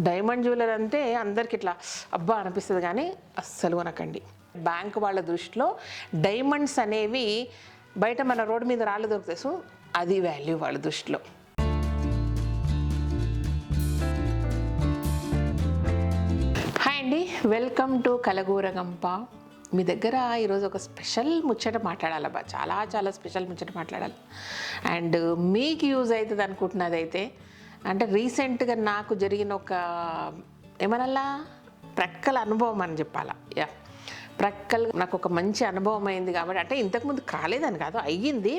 Diamond jewellery అంటే అందరికి ఇట్లా అబ్బా అనిపిస్తుంది, కానీ అస్సలు కొనకండి. బ్యాంక్ వాళ్ళ దృష్టిలో డైమండ్స్ అనేవి బయట మన రోడ్డు మీద రాళ్ళు దొరుకుతాయి, సో అది వాల్యూ వాళ్ళ దృష్టిలో. హాయ్ అండి, వెల్కమ్ టు కలగూరగంప. మీ దగ్గర ఈరోజు ఒక స్పెషల్ ముచ్చట మాట్లాడాలబ్బా, చాలా చాలా స్పెషల్ ముచ్చట మాట్లాడాలి. అండ్ మీకు యూజ్ అవుతుంది అనుకుంటున్నది అయితే, అంటే రీసెంట్గా నాకు జరిగిన ఒక ఏమనల్లా ప్రక్కల అనుభవం అని చెప్పాలా. ప్రక్కలు నాకు ఒక మంచి అనుభవం అయింది కాబట్టి, అంటే ఇంతకుముందు కాలేదని కాదు, అయ్యింది,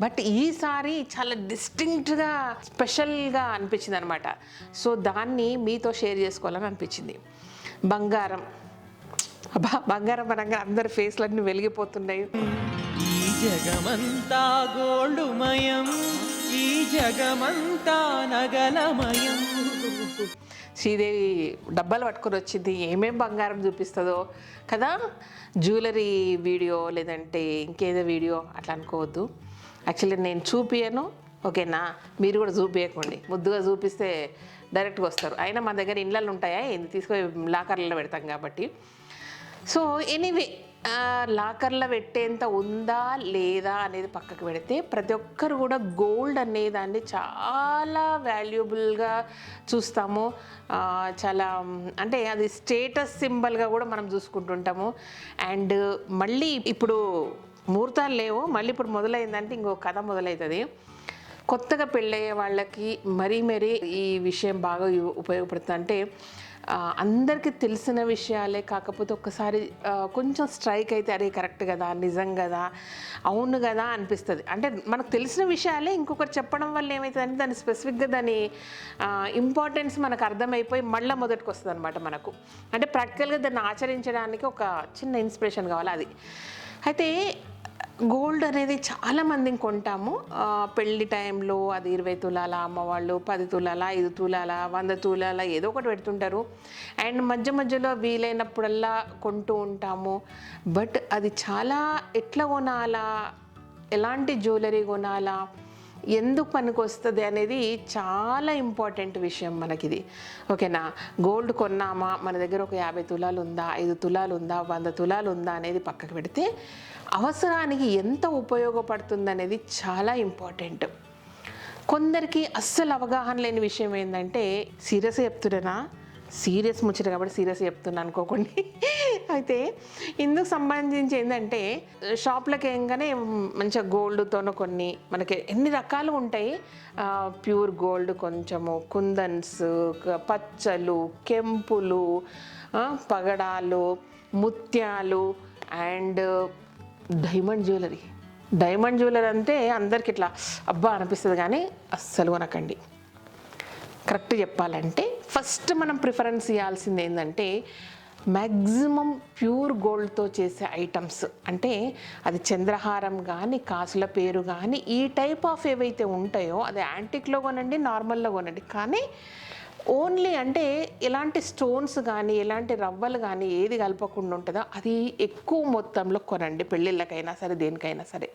బట్ ఈసారి చాలా డిస్టింక్ట్గా స్పెషల్గా అనిపించింది అనమాట. సో దాన్ని మీతో షేర్ చేసుకోవాలని అనిపించింది. బంగారం, అబ్బా బంగారం అనగా అందరి ఫేస్లన్నీ వెలిగిపోతున్నాయి. ఈ జగమంతా గోల్డుమయం, ఈ జగమంతా నగలమయం. శ్రీదేవి డబ్బాలు పట్టుకొని వచ్చింది, ఏమేం బంగారం చూపిస్తుందో కదా. జ్యువెలరీ వీడియో లేదంటే ఇంకేదో వీడియో అట్లా అనుకోవద్దు. యాక్చువల్లీ నేను చూపియను, ఓకేనా? మీరు కూడా చూపించకండి. ముద్దుగా చూపిస్తే డైరెక్ట్గా వస్తారు. అయినా మన దగ్గర ఇళ్ళల్లో ఉంటాయా, ఏంది తీసుకొని లాకర్లలో పెడతాం కాబట్టి. సో ఎనీవే, లాకర్లో పెట్టేంత ఉందా లేదా అనేది పక్కకు పెడితే, ప్రతి ఒక్కరు కూడా గోల్డ్ అనేదాన్ని చాలా వాల్యుబుల్గా చూస్తాము. చాలా అంటే అది స్టేటస్ సింబల్గా కూడా మనం చూసుకుంటుంటాము. అండ్ మళ్ళీ ఇప్పుడు ముహూర్తాలు లేవు, మళ్ళీ ఇప్పుడు మొదలైందంటే ఇంకో కథ మొదలవుతుంది. కొత్తగా పెళ్ళయ్యే వాళ్ళకి మరీ ఈ విషయం బాగా ఉపయోగపడుతుంది. అంటే అందరికీ తెలిసిన విషయాలే, కాకపోతే ఒక్కసారి కొంచెం స్ట్రైక్ అయితే అరే కరెక్ట్ కదా, నిజం కదా, అవును కదా అనిపిస్తుంది. అంటే మనకు తెలిసిన విషయాలే ఇంకొకరు చెప్పడం వల్ల ఏమవుతుందంటే దాని స్పెసిఫిక్గా దాని ఇంపార్టెన్స్ మనకు అర్థమైపోయి మళ్ళీ మొదటికి వస్తుంది అనమాట మనకు. అంటే ప్రాక్టికల్గా దాన్ని ఆచరించడానికి ఒక చిన్న ఇన్స్పిరేషన్ కావాలి. అది అయితే గోల్డ్ అనేది చాలామందిని కొంటాము పెళ్ళి టైంలో. అది 20 తులాల అమ్మవాళ్ళు, 10 తులాల, 5 తులాల, 100 తులాల ఏదో ఒకటి పెడుతుంటారు. అండ్ మధ్యలో వీలైనప్పుడల్లా కొంటూ ఉంటాము. బట్ అది చాలా ఎట్లా కొనాలా, ఎలాంటి జ్యువెలరీ కొనాలా, ఎందుకు పనికి వస్తుంది అనేది చాలా ఇంపార్టెంట్ విషయం మనకిది, ఓకేనా? గోల్డ్ కొన్నామా, మన దగ్గర ఒక 50 తులాలు ఉందా, 5 తులాలు ఉందా, 100 తులాలు ఉందా అనేది పక్కకు పెడితే అవసరానికి ఎంత ఉపయోగపడుతుంది అనేది చాలా ఇంపార్టెంట్. కొందరికి అస్సలు అవగాహన లేని విషయం ఏంటంటే, సీరియస్గా చెప్తున్నా, సీరియస్ ముచ్చట కాబట్టి సీరియస్ చెప్తున్నా అనుకోకండి. అయితే ఇందుకు సంబంధించి ఏంటంటే, షాప్లకి ఏంగానే మంచిగా గోల్డ్తోనూ కొన్ని మనకి ఎన్ని రకాలు ఉంటాయి. ప్యూర్ గోల్డ్, కొంచెము కుందన్స్, పచ్చలు, కెంపులు, పగడాలు, ముత్యాలు అండ్ డైమండ్ జ్యువెలరీ అంటే అందరికి ఇట్లా అబ్బా అనిపిస్తుంది, కానీ అస్సలు కొనకండి. కరెక్ట్ చెప్పాలంటే ఫస్ట్ మనం ప్రిఫరెన్స్ ఇవ్వాల్సింది ఏంటంటే, మ్యాక్సిమం ప్యూర్ గోల్డ్తో చేసే ఐటమ్స్. అంటే అది చంద్రహారం కానీ, కాసుల పేరు కానీ, ఈ టైప్ ఆఫ్ ఏవైతే ఉంటాయో అది యాంటిక్లో కొనండి, నార్మల్లో కొనండి, కానీ ఓన్లీ అంటే ఎలాంటి స్టోన్స్ కానీ ఎలాంటి రవ్వలు కానీ ఏది కలపకుండా ఉంటుందో అది ఎక్కువ మొత్తంలో కొనండి, పెళ్ళిళ్ళకైనా సరే దేనికైనా సరే.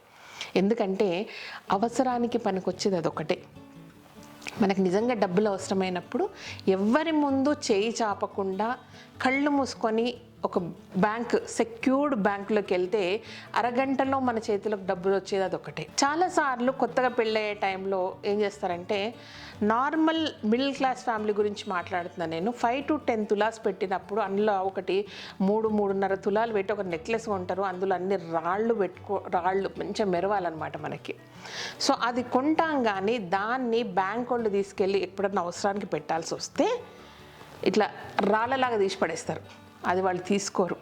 ఎందుకంటే అవసరానికి పనికొచ్చేది అదొకటే. మనకు నిజంగా డబ్బులు అవసరమైనప్పుడు ఎవ్వరి ముందు చేయి చాపకుండా కళ్ళు మూసుకొని ఒక సెక్యూర్డ్ బ్యాంకులోకి వెళ్తే అరగంటలో మన చేతిలోకి డబ్బులు వచ్చేది అదొకటే. చాలాసార్లు కొత్తగా పెళ్ళయ్యే టైంలో ఏం చేస్తారంటే, నార్మల్ మిడిల్ క్లాస్ ఫ్యామిలీ గురించి మాట్లాడుతున్నాను నేను, 5 to 10 తులాస్ పెట్టినప్పుడు అందులో ఒకటి 3-3.5 తులాలు పెట్టి ఒక నెక్లెస్ కొంటారు. అందులో అన్ని రాళ్ళు మంచిగా మెరవాలన్నమాట మనకి. సో అది కొంటాం, కానీ దాన్ని బ్యాంక్ వాళ్ళు తీసుకెళ్ళి ఎప్పుడన్నా అవసరానికి పెట్టాల్సి వస్తే ఇట్లా రాళ్ళలాగా తీసి పడేస్తారు. అది వాళ్ళు తీసుకోరు.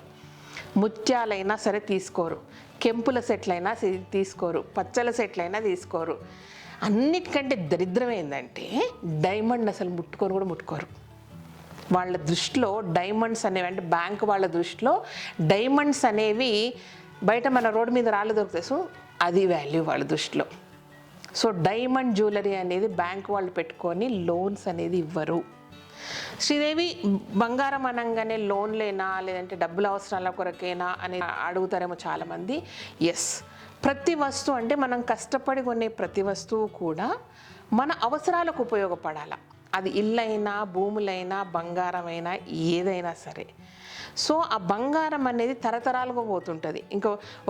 ముత్యాలైనా సరే తీసుకోరు, కెంపుల సెట్లైనా తీసుకోరు, పచ్చల సెట్లైనా తీసుకోరు. అన్నిటికంటే దరిద్రం ఏంటంటే డైమండ్ అసలు ముట్టుకోరు. వాళ్ళ దృష్టిలో డైమండ్స్ అనేవి, అంటే బ్యాంక్ వాళ్ళ దృష్టిలో డైమండ్స్ అనేవి బయట మన రోడ్డు మీద రాళ్ళు దొరుకుతాయి, సో అది వాల్యూ వాళ్ళ దృష్టిలో. సో డైమండ్ జ్యువెలరీ అనేది బ్యాంక్ వాళ్ళు పెట్టుకొని లోన్స్ అనేది ఇవ్వరు. శ్రీదేవి, బంగారం అనగానే లోన్లేనా లేదంటే డబ్బుల అవసరాల కొరకేనా అని అడుగుతారేమో చాలామంది. ఎస్, ప్రతి వస్తువు అంటే మనం కష్టపడి కొనే ప్రతి వస్తువు కూడా మన అవసరాలకు ఉపయోగపడాలి. అది ఇల్లైనా భూములైనా బంగారమైనా ఏదైనా సరే. సో ఆ బంగారం అనేది తరతరాలుగా పోతుంటుంది.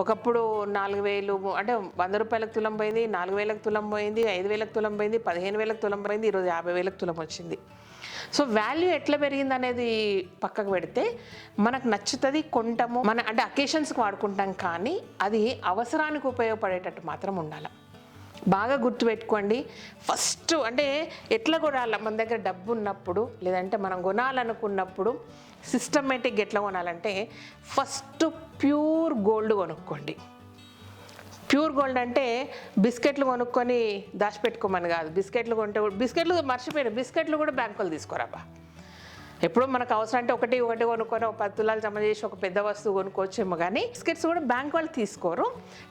ఒకప్పుడు 4,000 అంటే 100 రూపాయలకు తులం పోయింది, 4,000కు తులం పోయింది, 5,000కు తులం పోయింది, 15,000కు తులం పోయింది, ఈరోజు 50,000కు తులం వచ్చింది. సో వాల్యూ ఎట్లా పెరిగింది అనేది పక్కకు పెడితే మనకు నచ్చుతుంది, కొంటాము, అంటే అకేషన్స్కి వాడుకుంటాం, కానీ అది అవసరానికి ఉపయోగపడేటట్టు మాత్రం ఉండాలి. బాగా గుర్తుపెట్టుకోండి. ఫస్ట్ అంటే ఎట్లా కొనాలి, మన దగ్గర డబ్బు ఉన్నప్పుడు లేదంటే మనం కొనాలనుకున్నప్పుడు సిస్టమేటిక్గా ఎట్లా కొనాలంటే ఫస్ట్ ప్యూర్ గోల్డ్ కొనుక్కోండి. ప్యూర్ గోల్డ్ అంటే బిస్కెట్లు కొనుక్కొని దాచిపెట్టుకోమని కాదు. బిస్కెట్లు కొంటే బిస్కెట్లు మర్చిపోయారు, బిస్కెట్లు కూడా బ్యాంకులు తీసుకోరాబా. ఎప్పుడో మనకు అవసరం అంటే ఒకటి కొనుక్కొని ఒక 10 తులాలు జమ చేసి ఒక పెద్ద వస్తువు కొనుక్కోవచ్చేమో, కానీ బిస్కెట్స్ కూడా బ్యాంక్ వాళ్ళు తీసుకోరు.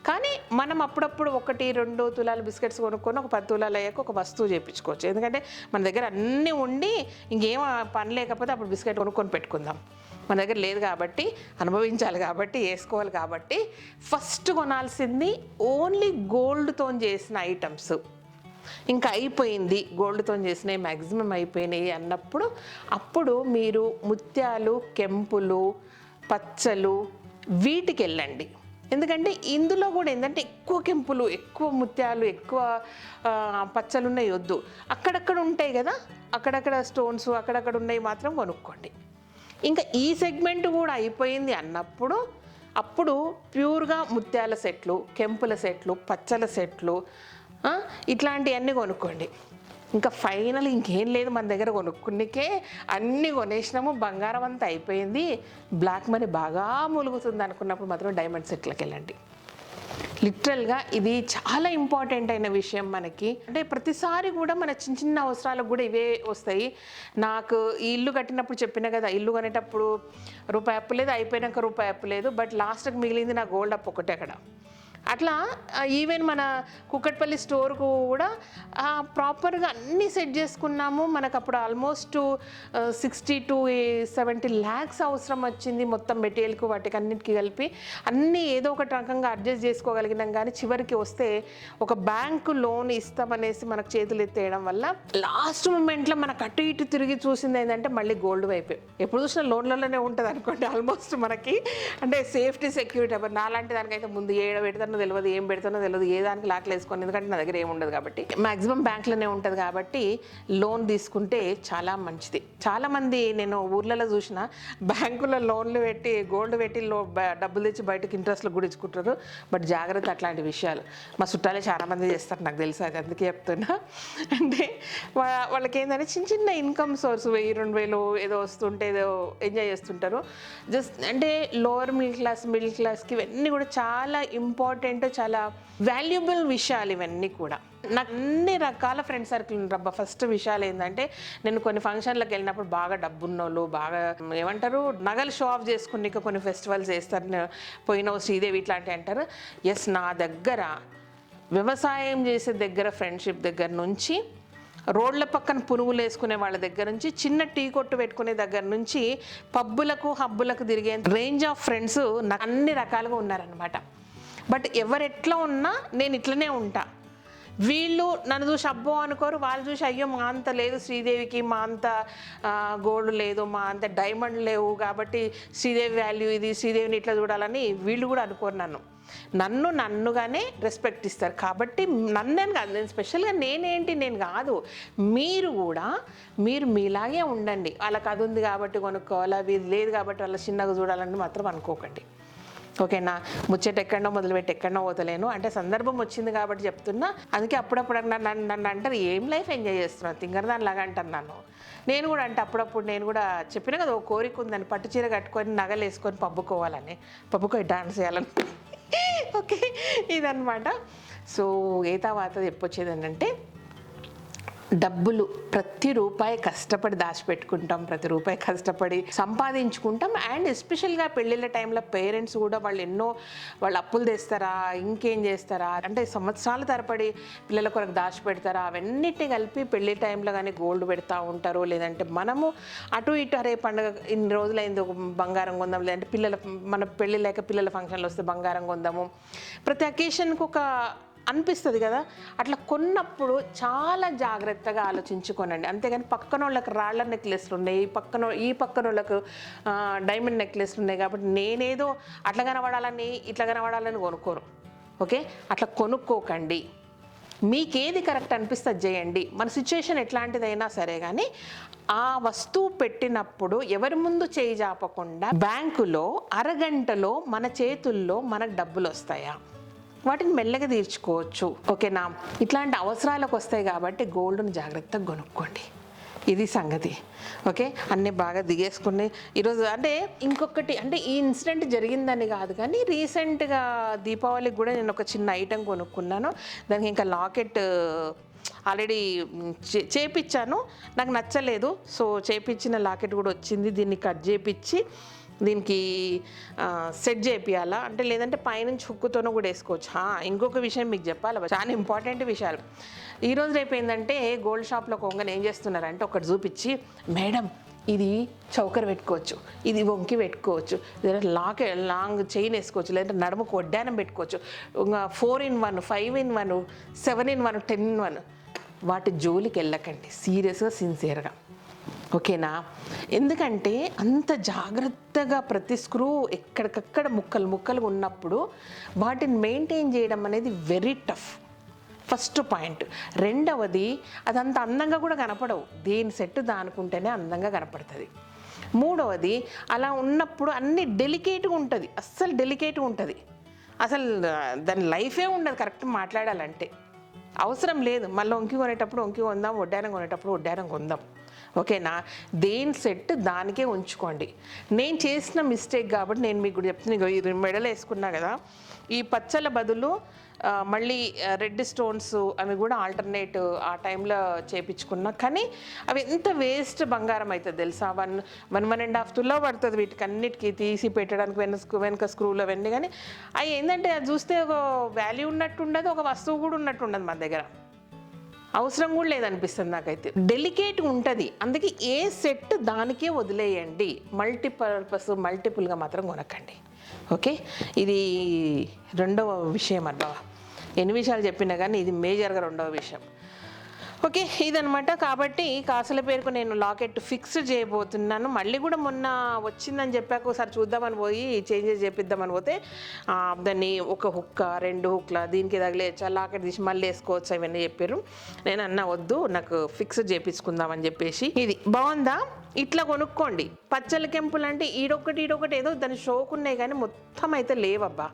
కానీ మనం అప్పుడప్పుడు 1-2 తులాలు బిస్కెట్స్ కొనుక్కొని ఒక 10 తులాలు అయ్యాక ఒక వస్తువు చేయించుకోవచ్చు. ఎందుకంటే మన దగ్గర అన్నీ ఉండి ఇంకేం పని లేకపోతే అప్పుడు బిస్కెట్ కొనుక్కొని పెట్టుకుందాం. మన దగ్గర లేదు కాబట్టి, అనుభవించాలి కాబట్టి, వేసుకోవాలి కాబట్టి ఫస్ట్ కొనాల్సింది ఓన్లీ గోల్డ్తో చేసిన ఐటమ్స్. ఇంకా అయిపోయింది, గోల్డ్తో చేసినవి మ్యాక్సిమం అయిపోయినాయి అన్నప్పుడు అప్పుడు మీరు ముత్యాలు, కెంపులు, పచ్చలు వీటికి వెళ్ళండి. ఎందుకంటే ఇందులో కూడా ఏంటంటే ఎక్కువ కెంపులు, ఎక్కువ ముత్యాలు, ఎక్కువ పచ్చలు ఉన్నాయి వద్దు. అక్కడక్కడ ఉంటాయి కదా, అక్కడక్కడ స్టోన్స్ అక్కడక్కడ ఉన్నాయి మాత్రం కొనుక్కోండి. ఇంకా ఈ సెగ్మెంట్ కూడా అయిపోయింది అన్నప్పుడు అప్పుడు ప్యూర్గా ముత్యాల సెట్లు, కెంపుల సెట్లు, పచ్చల సెట్లు ఇట్లాంటివన్నీ కొనుక్కోండి. ఇంకా ఫైనల్ ఇంకేం లేదు మన దగ్గర కొనుక్కునికే, అన్నీ కొనేసినాము, బంగారం అంతా అయిపోయింది, బ్లాక్ మనీ బాగా మూలుగుతుంది అనుకున్నప్పుడు మాత్రం డైమండ్ సెట్లకి వెళ్ళండి. లిటరల్గా ఇది చాలా ఇంపార్టెంట్ అయిన విషయం మనకి. అంటే ప్రతిసారి కూడా మన చిన్న చిన్న అవసరాలకు కూడా ఇవే వస్తాయి. నాకు ఈ ఇల్లు కట్టినప్పుడు చెప్పిన కదా, ఇల్లు కొనేటప్పుడు రూపాయి అప్పు లేదు, అయిపోయినాక రూపాయి అప్పు లేదు, బట్ లాస్ట్కి మిగిలింది నా గోల్డ్ అప్పు ఒకటే అక్కడ. అట్లా ఈవెన్ మన కుక్కట్పల్లి స్టోర్కు కూడా ప్రాపర్గా అన్నీ సెట్ చేసుకున్నాము. మనకు అప్పుడు ఆల్మోస్ట్ 60 to 70 lakhs అవసరం వచ్చింది మొత్తం మెటీరియల్కు, వాటికి అన్నిటికీ కలిపి అన్నీ ఏదో ఒక రకంగా అడ్జస్ట్ చేసుకోగలిగినాం. కానీ చివరికి వస్తే ఒక బ్యాంకు లోన్ ఇస్తామనేసి మనకు చేతులు ఎత్తేయడం వల్ల లాస్ట్ మూమెంట్లో మనకు అటు ఇటు తిరిగి చూసింది ఏంటంటే మళ్ళీ గోల్డ్ వైపే. ఎప్పుడు చూసినా లోన్లలోనే ఉంటుంది అనుకోండి ఆల్మోస్ట్ మనకి. అంటే సేఫ్టీ సెక్యూరిటీ అప్పుడు నాలాంటి దానికైతే ముందు పెడతాను తెలియదు, ఏం పెడతానో తెలియదు, ఏ దానికి లాక్లు వేసుకొని, ఎందుకంటే నా దగ్గర ఏముండదు కాబట్టి, మ్యాక్సిమం బ్యాంకులోనే ఉంటుంది కాబట్టి లోన్ తీసుకుంటే చాలా మంచిది. చాలామంది నేను ఊర్లలో చూసిన బ్యాంకులో లోన్లు పెట్టి గోల్డ్ పెట్టి డబ్బులు తెచ్చి బయటకు ఇంట్రెస్ట్లు కూడా ఇచ్చుకుంటారు. బట్ జాగ్రత్త, అట్లాంటి విషయాలు మా చుట్టాలే చాలామంది చేస్తారు, నాకు తెలుసు, అది అందుకే చెప్తున్నా. అంటే వాళ్ళకి ఏంటంటే చిన్న చిన్న ఇన్కమ్ సోర్స్ 1,000-2,000 ఏదో వస్తుంటే ఏదో ఎంజాయ్ చేస్తుంటారు. జస్ట్ అంటే లోవర్ మిడిల్ క్లాస్కి ఇవన్నీ కూడా చాలా ఇంపార్టెంట్, చాలా వాల్యుబుల్ విషయాలు ఇవన్నీ కూడా. నాకు అన్ని రకాల ఫ్రెండ్ సర్కిల్ ఉంటారు. ఫస్ట్ విషయాలు ఏంటంటే నేను కొన్ని ఫంక్షన్లకు వెళ్ళినప్పుడు బాగా డబ్బున్నోళ్ళు, బాగా ఏమంటారు నగలు షో ఆఫ్ చేసుకుని కొన్ని ఫెస్టివల్స్ చేస్తారు, పోయిన శ్రీదేవి ఇట్లాంటివి అంటారు. ఎస్, నా దగ్గర వ్యవసాయం చేసే దగ్గర ఫ్రెండ్షిప్ దగ్గర నుంచి, రోడ్ల పక్కన పునుగులు వేసుకునే వాళ్ళ దగ్గర నుంచి, చిన్న టీ కొట్టు పెట్టుకునే దగ్గర నుంచి, పబ్బులకు హబ్బులకు తిరిగే రేంజ్ ఆఫ్ ఫ్రెండ్స్ నాకు అన్ని రకాలుగా ఉన్నారనమాట. బట్ ఎవరెట్లా ఉన్నా నేను ఇట్లనే ఉంటా. వీళ్ళు నన్ను చూసి అబ్బో అనుకోరు, వాళ్ళు చూసి అయ్యో మా అంత లేదు శ్రీదేవికి, మా అంత గోల్డ్ లేదు, మా అంత డైమండ్ లేవు కాబట్టి శ్రీదేవి వాల్యూ ఇది, శ్రీదేవిని ఇట్లా చూడాలని వీళ్ళు కూడా అనుకోరు. నన్నుగానే రెస్పెక్ట్ ఇస్తారు. కాబట్టి నన్నేను కాదు, నేను స్పెషల్గా నేను కాదు, మీరు కూడా మీరు మీలాగే ఉండండి. వాళ్ళకి అది ఉంది కాబట్టి కొనుక్కోవాలి, అవి లేదు కాబట్టి వాళ్ళ చిన్నగా చూడాలని మాత్రం అనుకోకండి. ఓకేనా? ముచ్చట ఎక్కడో మొదలుపెట్టి ఎక్కడో పోతలేను, అంటే సందర్భం వచ్చింది కాబట్టి చెప్తున్నా. అందుకే అప్పుడప్పుడు నన్ను అంటారు ఏం లైఫ్ ఎంజాయ్ చేస్తున్నావు తింగర దానిలాగా అంటాను నన్ను. నేను కూడా అంటే అప్పుడప్పుడు నేను కూడా చెప్పిన కదా, ఓ కోరిక ఉందని పట్టు చీర కట్టుకొని నగలు వేసుకొని పబ్బుకోవాలని, పబ్బుకోయి డాన్స్ చేయాలని. ఓకే, ఇదన్నమాట. సో ఏ తర్వాత చెప్పొచ్చేది ఏంటంటే, డబ్బులు ప్రతి రూపాయి కష్టపడి దాచిపెట్టుకుంటాం, ప్రతి రూపాయి కష్టపడి సంపాదించుకుంటాం. అండ్ ఎస్పెషల్గా పెళ్ళిళ్ళ టైంలో పేరెంట్స్ కూడా వాళ్ళు అప్పులు తెస్తారా, ఇంకేం చేస్తారా అంటే సంవత్సరాల తరబడి పిల్లల కొరకు దాచిపెడతారా, అవన్నిటిని కలిపి పెళ్ళి టైంలో కానీ గోల్డ్ పెడతా ఉంటారు. లేదంటే మనము అటు ఇటు అరే పండుగ ఇన్ని రోజులైంది ఒక బంగారం కొందాం, లేదంటే మన పెళ్ళి లేక పిల్లల ఫంక్షన్లు వస్తే బంగారం కొందాము. ప్రతి అకేషన్కి ఒక అనిపిస్తుంది కదా, అట్లా కొన్నప్పుడు చాలా జాగ్రత్తగా ఆలోచించుకోనండి. అంతేగాని పక్కన వాళ్ళకి రాళ్ళ నెక్లెస్లు ఉన్నాయి, ఈ పక్కన వాళ్ళకు డైమండ్ నెక్లెస్లు ఉన్నాయి కాబట్టి నేనేదో అట్లా కనబడాలని ఇట్లా కనబడాలని కొనుక్కోను. ఓకే, అట్లా కొనుక్కోకండి. మీకేది కరెక్ట్ అనిపిస్తే చేయండి. మన సిచ్యువేషన్ ఎట్లాంటిదైనా సరే కానీ ఆ వస్తువు పెట్టినప్పుడు ఎవరి ముందు చేయి జాపకుండా బ్యాంకులో అరగంటలో మన చేతుల్లో మనకు డబ్బులు వస్తాయా, వాటిని మెల్లగా తీర్చుకోవచ్చు. ఓకేనా, ఇట్లాంటి అవసరాలకు వస్తాయి కాబట్టి గోల్డ్ని జాగ్రత్తగా కొనుక్కోండి. ఇది సంగతి. ఓకే, అన్నీ బాగా దిగేసుకుని ఈరోజు అంటే ఇంకొకటి అంటే ఈ ఇన్సిడెంట్ జరిగిందని కాదు కానీ రీసెంట్గా దీపావళికి కూడా నేను ఒక చిన్న ఐటెం కొనుక్కున్నాను. దానికి ఇంకా లాకెట్ ఆల్రెడీ చేపించాను, నాకు నచ్చలేదు. సో చేపించిన లాకెట్ కూడా వచ్చింది. దీన్ని కట్ చేపించి దీనికి సెట్ చేపియాలా అంటే, లేదంటే పైనుంచి హుక్కుతోనూ కూడా వేసుకోవచ్చు. ఇంకొక విషయం మీకు చెప్పాలి, చాలా ఇంపార్టెంట్ విషయాలు. ఈరోజు రేపు ఏంటంటే గోల్డ్ షాప్లో కొంగని ఏం చేస్తున్నారంటే ఒకటి చూపించి, మేడం ఇది చౌకర్ పెట్టుకోవచ్చు, ఇది వంకి పెట్టుకోవచ్చు, లేదంటే లాంగ్ చైన్ వేసుకోవచ్చు, లేదంటే నడుముకు వడ్డానం పెట్టుకోవచ్చు, 4-in-1, 5-in-1, 7-in-1, 10-in-1 వాటి జోలికి వెళ్ళకండి. సీరియస్గా సిన్సియర్గా. ఓకేనా, ఎందుకంటే అంత జాగ్రత్తగా ప్రతి స్క్రూ ఎక్కడికక్కడ ముక్కలు ఉన్నప్పుడు వాటిని మెయింటైన్ చేయడం అనేది వెరీ టఫ్. First point. రెండవది, అదంత అందంగా కూడా కనపడవు. దేని సెట్ దానుకుంటేనే అందంగా కనపడుతుంది. మూడవది, అలా ఉన్నప్పుడు అన్నీ డెలికేట్గా ఉంటుంది, అస్సలు డెలికేట్గా ఉంటుంది. అసలు దాని లైఫే ఉండదు కరెక్ట్ మాట్లాడాలంటే. అవసరం లేదు. మళ్ళీ వంకి కొనేటప్పుడు వంకి కొందాం, వడ్డానం కొనేటప్పుడు వడ్డానం కొందాం. ఓకేనా, దేని సెట్ దానికే ఉంచుకోండి. నేను చేసిన మిస్టేక్ కాబట్టి నేను మీకు కూడా చెప్తున్నాను. ఈ మెడలు వేసుకున్నా కదా, ఈ పచ్చల బదులు మళ్ళీ రెడ్ స్టోన్స్ అవి కూడా ఆల్టర్నేట్ ఆ టైంలో చేయించుకున్నా. కానీ అవి ఎంత వేస్ట్ బంగారం అవుతుంది తెలుసా. 1.5 తులా పడుతుంది వీటికి అన్నిటికీ తీసి పెట్టడానికి వెనక స్క్రూలు అవన్నీ. కానీ అవి ఏంటంటే అది చూస్తే ఒక వాల్యూ ఉన్నట్టు ఉండదు, ఒక వస్తువు కూడా ఉన్నట్టు ఉండదు. మన దగ్గర అవసరం కూడా లేదనిపిస్తుంది నాకైతే. డెలికేట్గా ఉంటుంది. అందుకే ఏ సెట్ దానికే వదిలేయండి. మల్టిపుల్గా మాత్రం కొనకండి. ఓకే, ఇది రెండవ విషయం అబ్బా. ఎన్ని విషయాలు చెప్పినా కానీ ఇది మేజర్గా రెండవ విషయం. ఓకే, ఇదనమాట. కాబట్టి కాసుల పేరుకు నేను లాకెట్ ఫిక్స్ చేయబోతున్నాను. మళ్ళీ కూడా మొన్న వచ్చిందని చెప్పాక ఒకసారి చూద్దామని పోయి చేంజెస్ చేపిద్దామని పోతే దాన్ని ఒక హుక్క 2 హుక్ల దీనికి తగిలేచ్చా, లాకెట్ తీసి మళ్ళీ వేసుకోవచ్చు అవన్నీ చెప్పారు. నేను అన్నా వద్దు, నాకు ఫిక్స్ చేపించుకుందామని చెప్పేసి. ఇది బాగుందా, ఇట్లా కొనుక్కోండి. పచ్చల కెంపులు అంటే ఈడొక్కటి ఏదో దాని షోకున్నాయి కానీ మొత్తం అయితే లేవబ్బా.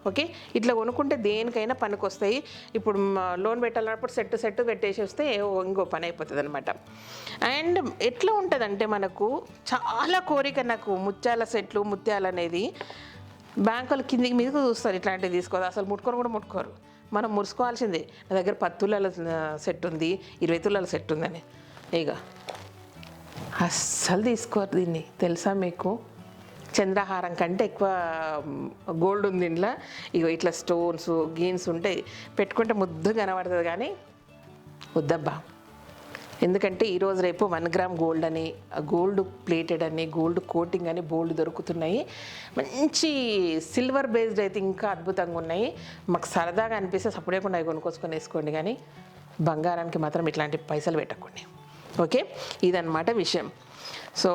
ఓకే, ఇట్లా కొనుక్కుంటే దేనికైనా పనికి వస్తాయి. ఇప్పుడు లోన్ పెట్టాలన్నప్పుడు సెట్ పెట్టేసి వస్తే ఇంకో పని అయిపోతుంది అనమాట. అండ్ ఎట్లా ఉంటుందంటే మనకు చాలా కోరిక నాకు ముత్యాల సెట్లు, ముత్యాలు అనేది. బ్యాంకులు కిందికి మీదకు చూస్తారు ఇట్లాంటివి తీసుకోదు, అసలు ముట్టుకోరు. మనం మురుసుకోవాల్సిందే. నా దగ్గర 10 తులాల సెట్ ఉంది, 20 తులాల సెట్ ఉందని. ఇక అస్సలు తీసుకోరు దీన్ని. తెలుసా మీకు, చంద్రహారం కంటే ఎక్కువ గోల్డ్ ఉంది ఇంట్లో. ఇగో ఇట్లా స్టోన్స్ గీన్స్ ఉంటాయి, పెట్టుకుంటే ముద్దు కనబడుతుంది. కానీ వద్దబ్బా. ఎందుకంటే ఈరోజు రేపు 1 గ్రామ్ గోల్డ్ అని, గోల్డ్ ప్లేటెడ్ అని, గోల్డ్ కోటింగ్ అని బోల్డ్ దొరుకుతున్నాయి. మంచి సిల్వర్ బేస్డ్ అయితే ఇంకా అద్భుతంగా ఉన్నాయి. మాకు సరదాగా అనిపిస్తే సపరేకుండా అవి కొనుక్కొచ్చుకొని వేసుకోండి. కానీ బంగారానికి మాత్రం ఇట్లాంటి పైసలు పెట్టకండి. ఓకే, ఇదన్నమాట విషయం. సో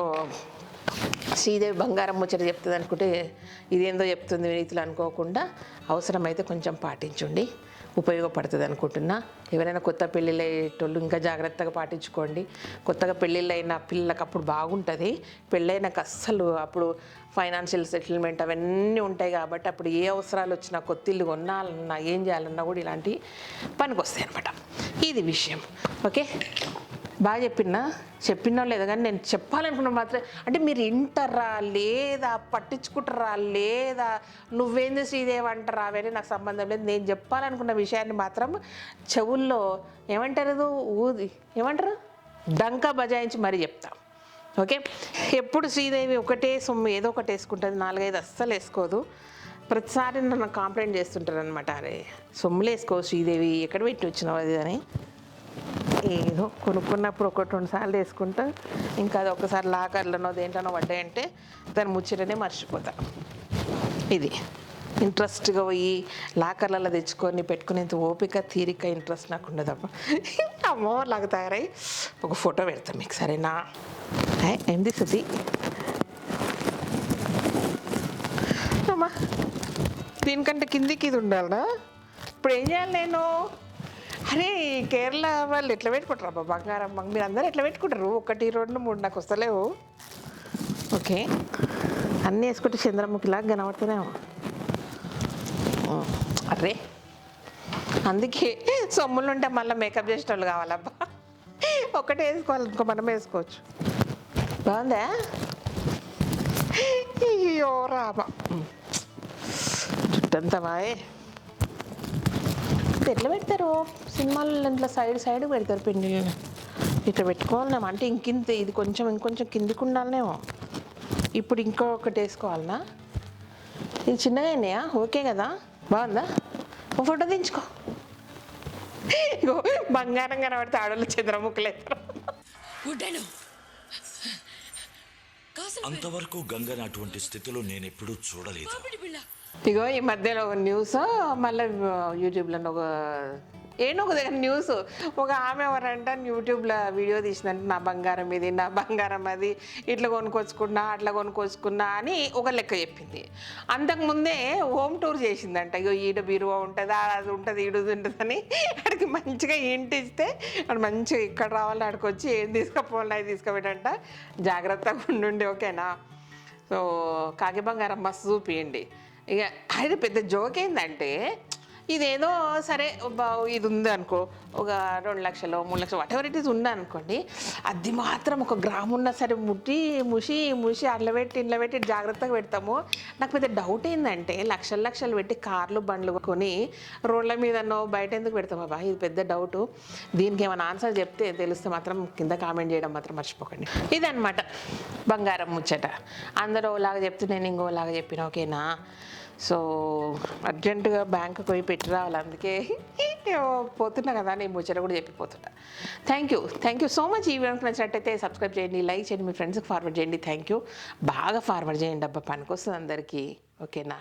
శ్రీదేవి బంగారం ముచ్చట చెప్తుంది అనుకుంటే ఇదేందో చెప్తుంది రీతిలో అనుకోకుండా అవసరమైతే కొంచెం పాటించండి, ఉపయోగపడుతుంది అనుకుంటున్నా. ఎవరైనా కొత్త పెళ్ళిళ్ళు అయ్యేటోళ్ళు ఇంకా జాగ్రత్తగా పాటించుకోండి. కొత్తగా పెళ్ళిళ్ళు అయిన పిల్లలకు అప్పుడు బాగుంటుంది. పెళ్ళైనాక అస్సలు అప్పుడు ఫైనాన్షియల్ సెటిల్మెంట్ అవన్నీ ఉంటాయి కాబట్టి అప్పుడు ఏ అవసరాలు వచ్చినా, కొత్త ఇల్లు కొనాలన్నా, ఏం చేయాలన్నా కూడా ఇలాంటి పనికి వస్తాయి అనమాట. ఇది విషయం. ఓకే, బాగా చెప్పినా లేదా కానీ నేను చెప్పాలనుకున్నా మాత్రం అంటే మీరు వింటారా లేదా, పట్టించుకుంటారా లేదా, నువ్వేంది శ్రీదేవి అంటారా అవన్నీ నాకు సంబంధం లేదు. నేను చెప్పాలనుకున్న విషయాన్ని మాత్రం చెవుల్లో ఏమంటారు ఏమంటారు డంకా బజాయించి మరీ చెప్తా. ఓకే, ఎప్పుడు శ్రీదేవి ఒకటే సొమ్ము ఏదో ఒకటి వేసుకుంటుంది, 4-5 అస్సలు వేసుకోదు. ప్రతిసారి నన్ను కాంప్లైంట్ చేస్తుంటారు అనమాట, అరే సొమ్ములు వేసుకో శ్రీదేవి, ఎక్కడ పెట్టి వచ్చినావు అది అని. ఏదో కొనుక్కున్నప్పుడు 1-2 సార్లు వేసుకుంటా, ఇంకా అది ఒకసారి లాకర్లనో దేంట్లోనో పడ్డాయంటే దాని ముచ్చటనే మర్చిపోతా. ఇది ఇంట్రెస్ట్గా పోయి లాకర్లలో తెచ్చుకొని పెట్టుకునేంత ఓపిక తీరిక ఇంట్రెస్ట్ నాకు ఉండదమ్మా. అమ్మవారిలాగా తయారై ఒక ఫోటో పెడతాం మీకు, సరేనా? ఏంది సుది అమ్మా, దీనికంటే కిందికి ఇది ఉండాలనా? ఇప్పుడు ఏం చేయాలి నేను? అరే కేరళ వాళ్ళు ఎట్లా పెట్టుకుంటారు అబ్బా బంగారం? మీరు అందరూ ఎట్లా పెట్టుకుంటారు? 1 2 3 నాకు వస్తలేవు. ఓకే, అన్నీ వేసుకుంటే చంద్రముఖిలాగా కనబడుతున్నామో. అరే అందుకే సొమ్ములు ఉంటే మళ్ళీ మేకప్ చేసిన వాళ్ళు కావాలబ్బా. ఒకటే వేసుకోవాలి, ఇంకో మనం వేసుకోవచ్చు. బాగుందా? అయ్యో రామా, జుట్టంతా బాయే. ఎట్లా పెడతారు సినిమాల్లో? ఇంట్లో సైడ్ పెడతారు పిండి. ఇట్లా పెట్టుకోవాలన్నా అంటే ఇంకింత, ఇది కొంచెం ఇంకొంచెం కిందికి ఉండాలనేమో. ఇప్పుడు ఇంకొకటి వేసుకోవాలనా? ఇది చిన్నగా అయినాయా? ఓకే కదా, బాగుందా? ఒక ఫోటో దించుకో. ఇగో బంగారం కనబడితే ఆడోళ్ళు చంద్రముఖులు అవుతారు. అంతవరకు గంగని అటువంటి స్థితిలో నేను ఎప్పుడూ చూడలేదు. ఇగో ఈ మధ్యలో ఒక న్యూస్, మళ్ళీ యూట్యూబ్లో ఒక దగ్గర న్యూస్, ఒక ఆమె ఎవరంట యూట్యూబ్లో వీడియో తీసిందంటే నా బంగారం ఇది, నా బంగారం అది, ఇట్లా కొనుక్కొచ్చుకున్నా అట్లా కొనుక్కొచ్చుకున్నా అని ఒక లెక్క చెప్పింది. అంతకుముందే హోమ్ టూర్ చేసిందంట. ఇగో ఈడ బీరువా ఉంటుంది, అది ఉంటుంది, ఈడు ఉంటుందని అక్కడికి మంచిగా ఇంటి ఇస్తే అక్కడ మంచిగా ఇక్కడ రావాలి, అక్కడికి వచ్చి ఏం తీసుకుపోవాలి అది తీసుకుపోయాడంట. జాగ్రత్తగా ఉండండి, ఓకేనా? సో కాకి బంగారం మస్తు చూపియండి. ఇక ఆయన పెద్ద జోక్ ఏంటంటే, ఇదేదో సరే ఇది ఉంది అనుకో, ఒక 2 లక్షలు 3 లక్షలు వాటెవర్ ఇట్ ఈస్ ఉందనుకోండి, అది మాత్రం 1 గ్రాము ఉన్నా సరే ముషి అట్లా పెట్టి ఇంట్లో పెట్టి జాగ్రత్తగా పెడతాము. నాకు పెద్ద డౌట్ ఏంటంటే, లక్షలు పెట్టి కార్లు బండ్లు కొని రోడ్ల మీదనో బయట ఎందుకు పెడతాం బాబా? ఇది పెద్ద డౌటు. దీనికి ఏమైనా ఆన్సర్ చెప్తే తెలిస్తే మాత్రం కింద కామెంట్ చేయడం మాత్రం మర్చిపోకండి. ఇదన్నమాట బంగారం ముచ్చట. అందరూ ఓలాగా చెప్తే నేను ఇంకోలాగా చెప్పిన, ఓకేనా? సో అర్జెంటుగా బ్యాంకుకి పోయి పెట్టి రావాలి, అందుకే పోతున్నా కదా, నేను ముచ్చట కూడా చెప్పిపోతున్నా. Thank you so much. ఈ వీడియోకి నచ్చినట్టయితే సబ్స్క్రైబ్ చేయండి, లైక్ చేయండి, మీ ఫ్రెండ్స్కి ఫార్వర్డ్ చేయండి. బాగా ఫార్వర్డ్ చేయండి అబ్బా, పనికొస్తుంది అందరికీ, ఓకేనా?